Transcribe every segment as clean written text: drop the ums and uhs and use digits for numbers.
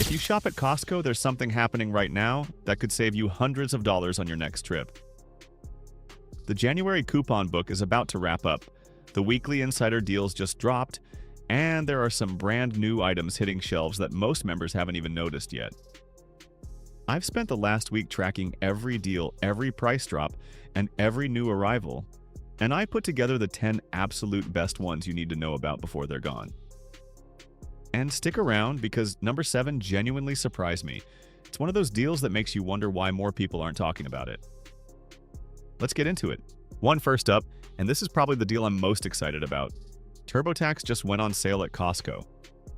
If you shop at Costco, there's something happening right now that could save you hundreds of dollars on your next trip. The January coupon book is about to wrap up. The weekly insider deals just dropped, and there are some brand new items hitting shelves that most members haven't even noticed yet. I've spent the last week tracking every deal, every price drop, and every new arrival, and I put together the 10 absolute best ones you need to know about before they're gone. And stick around because number 7 genuinely surprised me. It's one of those deals that makes you wonder why more people aren't talking about it. Let's get into it. First up, and this is probably the deal I'm most excited about. TurboTax just went on sale at Costco.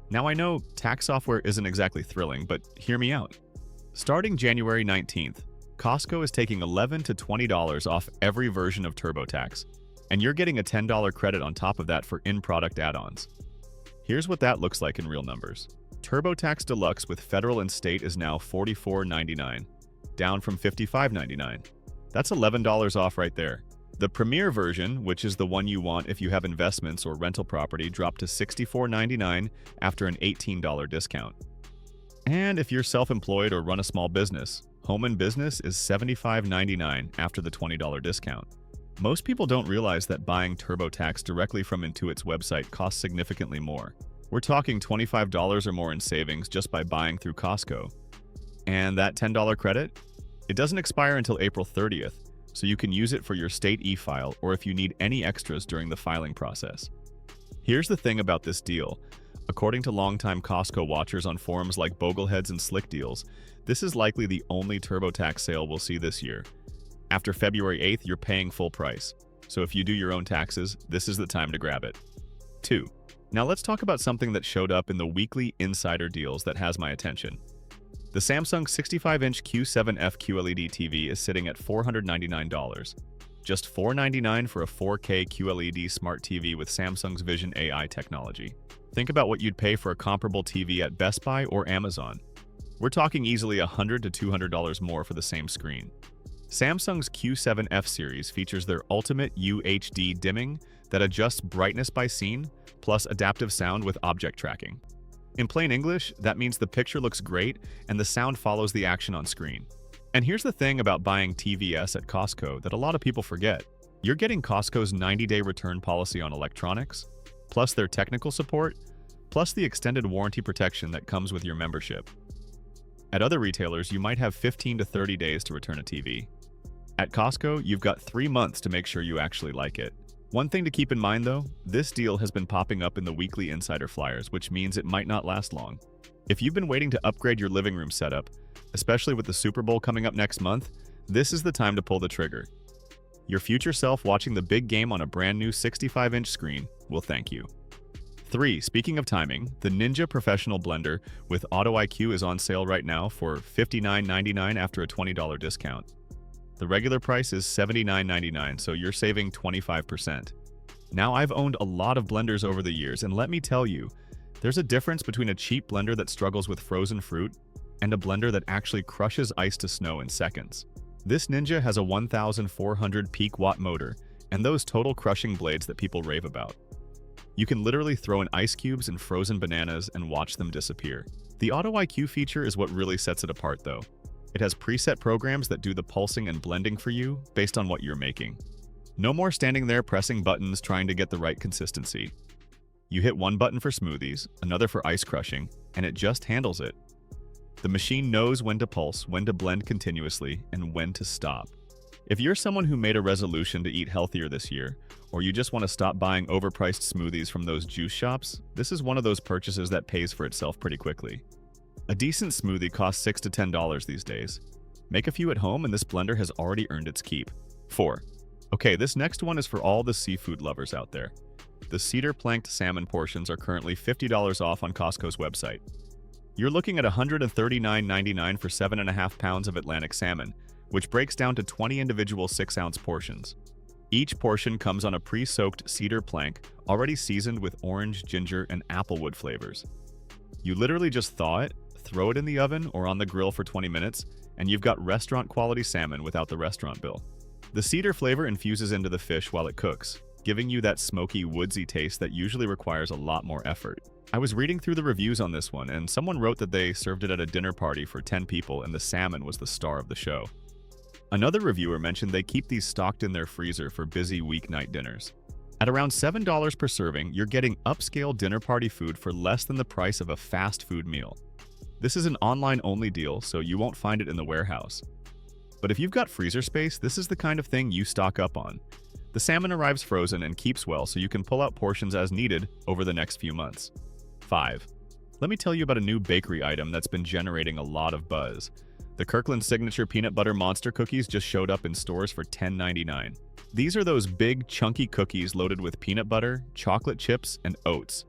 Now I know tax software isn't exactly thrilling, but hear me out. Starting January 19th, Costco is taking $11 to $20 off every version of TurboTax, and you're getting a $10 credit on top of that for in-product add-ons. Here's what that looks like in real numbers. TurboTax Deluxe with federal and state is now $44.99, down from $55.99. That's $11 off right there. The Premier version, which is the one you want if you have investments or rental property, dropped to $64.99 after an $18 discount. And if you're self-employed or run a small business, Home and Business is $75.99 after the $20 discount. Most people don't realize that buying TurboTax directly from Intuit's website costs significantly more. We're talking $25 or more in savings just by buying through Costco. And that $10 credit? It doesn't expire until April 30th, so you can use it for your state e-file or if you need any extras during the filing process. Here's the thing about this deal. According to longtime Costco watchers on forums like Bogleheads and Slickdeals, this is likely the only TurboTax sale we'll see this year. After February 8th, you're paying full price. So if you do your own taxes, this is the time to grab it. 2. Now let's talk about something that showed up in the weekly insider deals that has my attention. The Samsung 65-inch Q7F QLED TV is sitting at $499. Just $499 for a 4K QLED smart TV with Samsung's Vision AI technology. Think about what you'd pay for a comparable TV at Best Buy or Amazon. We're talking easily $100 to $200 more for the same screen. Samsung's Q7F series features their ultimate UHD dimming that adjusts brightness by scene, plus adaptive sound with object tracking. In plain English, that means the picture looks great and the sound follows the action on screen. And here's the thing about buying TVS at Costco that a lot of people forget. You're getting Costco's 90-day return policy on electronics, plus their technical support, plus the extended warranty protection that comes with your membership. At other retailers, you might have 15 to 30 days to return a TV. At Costco, you've got 3 months to make sure you actually like it. One thing to keep in mind though, this deal has been popping up in the weekly insider flyers, which means it might not last long. If you've been waiting to upgrade your living room setup, especially with the Super Bowl coming up next month, this is the time to pull the trigger. Your future self watching the big game on a brand new 65-inch screen will thank you. 3. Speaking of timing, the Ninja Professional Blender with Auto IQ is on sale right now for $59.99 after a $20 discount. The regular price is $79.99, so you're saving 25%. Now, I've owned a lot of blenders over the years, and let me tell you, there's a difference between a cheap blender that struggles with frozen fruit and a blender that actually crushes ice to snow in seconds. This Ninja has a 1,400 peak watt motor and those total crushing blades that people rave about. You can literally throw in ice cubes and frozen bananas and watch them disappear. The Auto IQ feature is what really sets it apart though. It has preset programs that do the pulsing and blending for you based on what you're making. No more standing there pressing buttons trying to get the right consistency. You hit one button for smoothies, another for ice crushing, and it just handles it. The machine knows when to pulse, when to blend continuously, and when to stop. If you're someone who made a resolution to eat healthier this year, or you just want to stop buying overpriced smoothies from those juice shops, this is one of those purchases that pays for itself pretty quickly. A decent smoothie costs $6 to $10 these days. Make a few at home and this blender has already earned its keep. 4. Okay, this next one is for all the seafood lovers out there. The cedar planked salmon portions are currently $50 off on Costco's website. You're looking at $139.99 for 7.5 pounds of Atlantic salmon, which breaks down to 20 individual 6-ounce portions. Each portion comes on a pre-soaked cedar plank, already seasoned with orange, ginger, and applewood flavors. You literally just thaw it, throw it in the oven or on the grill for 20 minutes, and you've got restaurant-quality salmon without the restaurant bill. The cedar flavor infuses into the fish while it cooks, giving you that smoky, woodsy taste that usually requires a lot more effort. I was reading through the reviews on this one, and someone wrote that they served it at a dinner party for 10 people and the salmon was the star of the show. Another reviewer mentioned they keep these stocked in their freezer for busy weeknight dinners. At around $7 per serving, you're getting upscale dinner party food for less than the price of a fast food meal. This is an online-only deal, so you won't find it in the warehouse. But if you've got freezer space, this is the kind of thing you stock up on. The salmon arrives frozen and keeps well, so you can pull out portions as needed over the next few months. 5. Let me tell you about a new bakery item that's been generating a lot of buzz. The Kirkland Signature Peanut Butter Monster Cookies just showed up in stores for $10.99. These are those big, chunky cookies loaded with peanut butter, chocolate chips, and oats.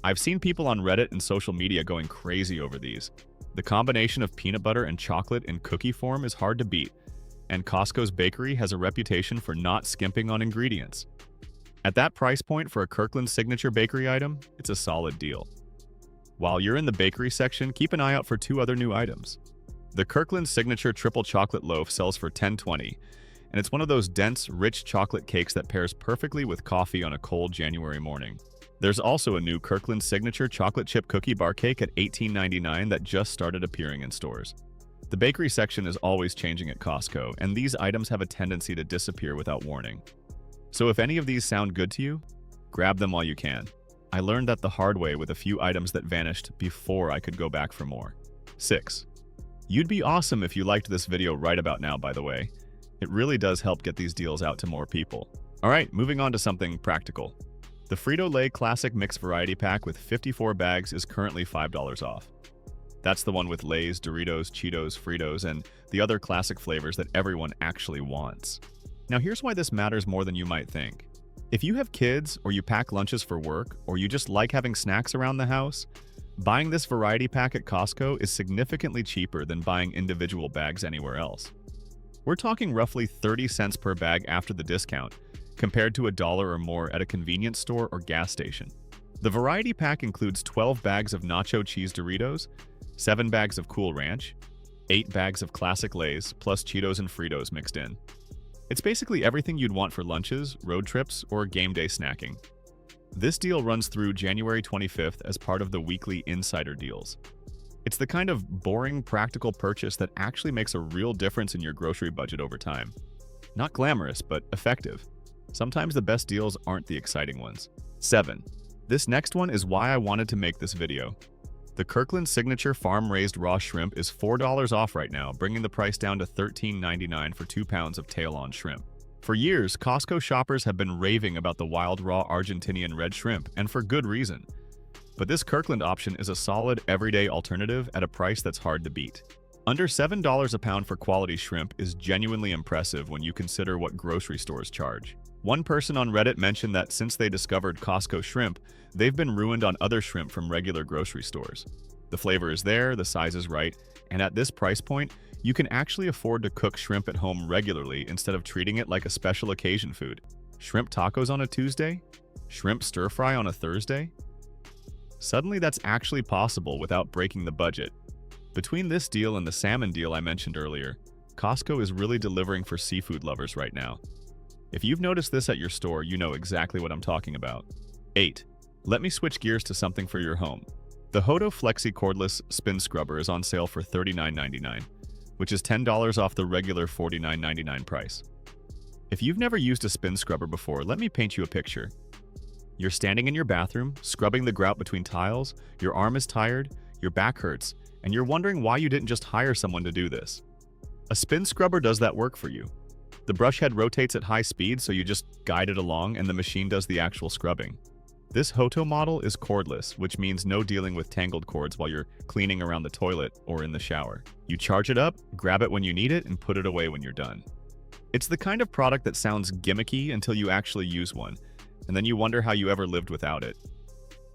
I've seen people on Reddit and social media going crazy over these. The combination of peanut butter and chocolate in cookie form is hard to beat, and Costco's bakery has a reputation for not skimping on ingredients. At that price point for a Kirkland Signature bakery item, it's a solid deal. While you're in the bakery section, keep an eye out for 2 other new items. The Kirkland Signature Triple Chocolate Loaf sells for $10.20, and it's one of those dense, rich chocolate cakes that pairs perfectly with coffee on a cold January morning. There's also a new Kirkland Signature Chocolate Chip Cookie Bar Cake at $18.99 that just started appearing in stores. The bakery section is always changing at Costco, and these items have a tendency to disappear without warning. So if any of these sound good to you, grab them while you can. I learned that the hard way with a few items that vanished before I could go back for more. 6. You'd be awesome if you liked this video right about now, by the way. It really does help get these deals out to more people. Alright, moving on to something practical. The Frito-Lay Classic Mix Variety Pack with 54 bags is currently $5 off. That's the one with Lay's, Doritos, Cheetos, Fritos, and the other classic flavors that everyone actually wants. Now here's why this matters more than you might think. If you have kids, or you pack lunches for work, or you just like having snacks around the house, buying this variety pack at Costco is significantly cheaper than buying individual bags anywhere else. We're talking roughly 30 cents per bag after the discount, compared to $1 or more at a convenience store or gas station. The variety pack includes 12 bags of nacho cheese Doritos, 7 bags of Cool Ranch, 8 bags of classic Lay's, plus Cheetos and Fritos mixed in. It's basically everything you'd want for lunches, road trips, or game day snacking. This deal runs through January 25th as part of the weekly Insider deals. It's the kind of boring, practical purchase that actually makes a real difference in your grocery budget over time. Not glamorous, but effective. Sometimes the best deals aren't the exciting ones. 7. This next one is why I wanted to make this video. The Kirkland Signature Farm-Raised Raw Shrimp is $4 off right now, bringing the price down to $13.99 for 2 pounds of tail-on shrimp. For years, Costco shoppers have been raving about the wild raw Argentinian red shrimp, and for good reason. But this Kirkland option is a solid, everyday alternative at a price that's hard to beat. Under $7 a pound for quality shrimp is genuinely impressive when you consider what grocery stores charge. One person on Reddit mentioned that since they discovered Costco shrimp, they've been ruined on other shrimp from regular grocery stores. The flavor is there, the size is right, and at this price point, you can actually afford to cook shrimp at home regularly instead of treating it like a special occasion food. Shrimp tacos on a Tuesday? Shrimp stir-fry on a Thursday? Suddenly that's actually possible without breaking the budget. Between this deal and the salmon deal I mentioned earlier, Costco is really delivering for seafood lovers right now. If you've noticed this at your store, you know exactly what I'm talking about. 8. Let me switch gears to something for your home. The Hodo Flexi Cordless Spin Scrubber is on sale for $39.99, which is $10 off the regular $49.99 price. If you've never used a spin scrubber before, let me paint you a picture. You're standing in your bathroom, scrubbing the grout between tiles, your arm is tired, your back hurts, and you're wondering why you didn't just hire someone to do this. A spin scrubber does that work for you. The brush head rotates at high speed, so you just guide it along and the machine does the actual scrubbing. This Hoto model is cordless, which means no dealing with tangled cords while you're cleaning around the toilet or in the shower. You charge it up, grab it when you need it, and put it away when you're done. It's the kind of product that sounds gimmicky until you actually use one, and then you wonder how you ever lived without it.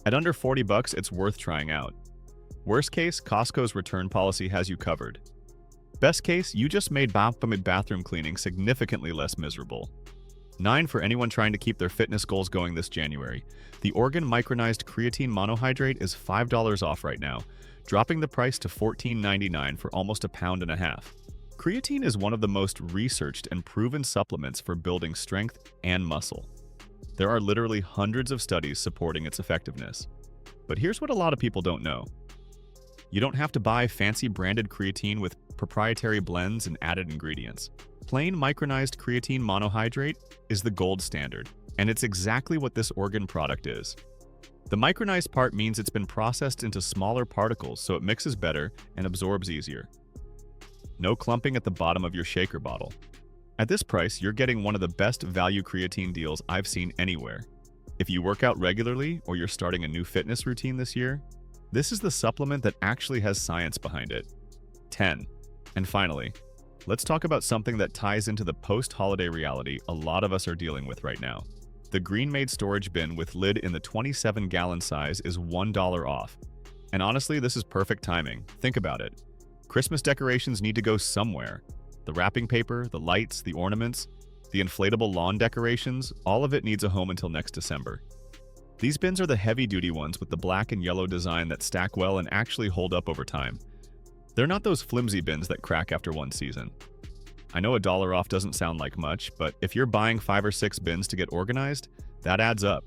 At under $40, it's worth trying out. Worst case, Costco's return policy has you covered. Best case, you just made bathroom cleaning significantly less miserable. 9. For anyone trying to keep their fitness goals going this January, the Organ Micronized Creatine Monohydrate is $5 off right now, dropping the price to $14.99 for almost a pound and a half. Creatine is one of the most researched and proven supplements for building strength and muscle. There are literally hundreds of studies supporting its effectiveness. But here's what a lot of people don't know. You don't have to buy fancy branded creatine with proprietary blends and added ingredients. Plain micronized creatine monohydrate is the gold standard, and it's exactly what this organ product is. The micronized part means it's been processed into smaller particles so it mixes better and absorbs easier. No clumping at the bottom of your shaker bottle. At this price, you're getting one of the best value creatine deals I've seen anywhere. If you work out regularly or you're starting a new fitness routine this year, this is the supplement that actually has science behind it. 10. And finally, let's talk about something that ties into the post-holiday reality a lot of us are dealing with right now. The Green-Made storage bin with lid in the 27-gallon size is $1 off. And honestly, this is perfect timing. Think about it. Christmas decorations need to go somewhere. The wrapping paper, the lights, the ornaments, the inflatable lawn decorations, all of it needs a home until next December. These bins are the heavy-duty ones with the black and yellow design that stack well and actually hold up over time. They're not those flimsy bins that crack after one season. I know $1 off doesn't sound like much, but if you're buying 5 or 6 bins to get organized, that adds up.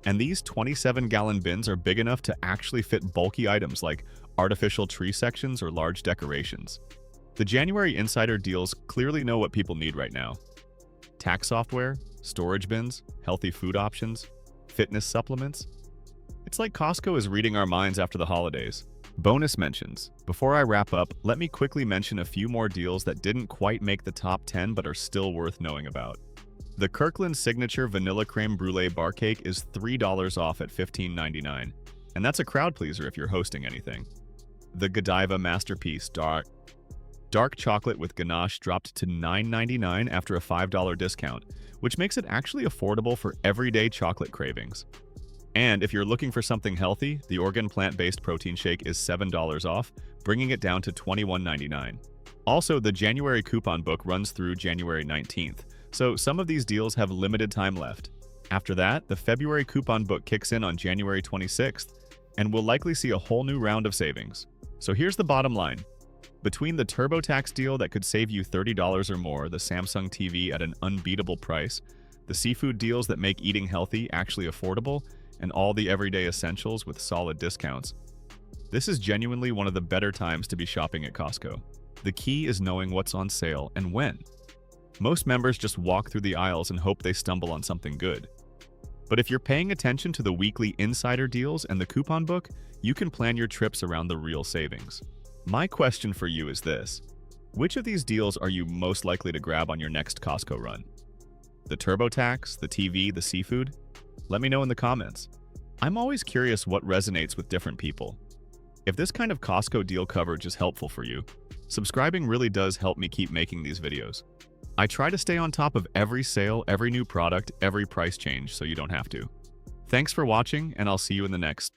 And these 27-gallon bins are big enough to actually fit bulky items like artificial tree sections or large decorations. The January Insider deals clearly know what people need right now. Tax software, storage bins, healthy food options, fitness supplements. It's like Costco is reading our minds after the holidays. Bonus mentions. Before I wrap up, let me quickly mention a few more deals that didn't quite make the top 10 but are still worth knowing about. The Kirkland Signature Vanilla Creme Brulee Bar Cake is $3 off at $15.99, and that's a crowd pleaser if you're hosting anything. The Godiva Masterpiece Dark Chocolate with Ganache dropped to $9.99 after a $5 discount, which makes it actually affordable for everyday chocolate cravings. And if you're looking for something healthy, the Organ Plant-Based Protein Shake is $7 off, bringing it down to $21.99. Also, the January coupon book runs through January 19th, so some of these deals have limited time left. After that, the February coupon book kicks in on January 26th, and we'll likely see a whole new round of savings. So here's the bottom line. Between the TurboTax deal that could save you $30 or more, the Samsung TV at an unbeatable price, the seafood deals that make eating healthy actually affordable, and all the everyday essentials with solid discounts, this is genuinely one of the better times to be shopping at Costco. The key is knowing what's on sale and when. Most members just walk through the aisles and hope they stumble on something good. But if you're paying attention to the weekly insider deals and the coupon book, you can plan your trips around the real savings. My question for you is this: which of these deals are you most likely to grab on your next Costco run? The TurboTax, the TV, the seafood? Let me know in the comments. I'm always curious what resonates with different people. If this kind of Costco deal coverage is helpful for you, subscribing really does help me keep making these videos. I try to stay on top of every sale, every new product, every price change so you don't have to. Thanks for watching, and I'll see you in the next.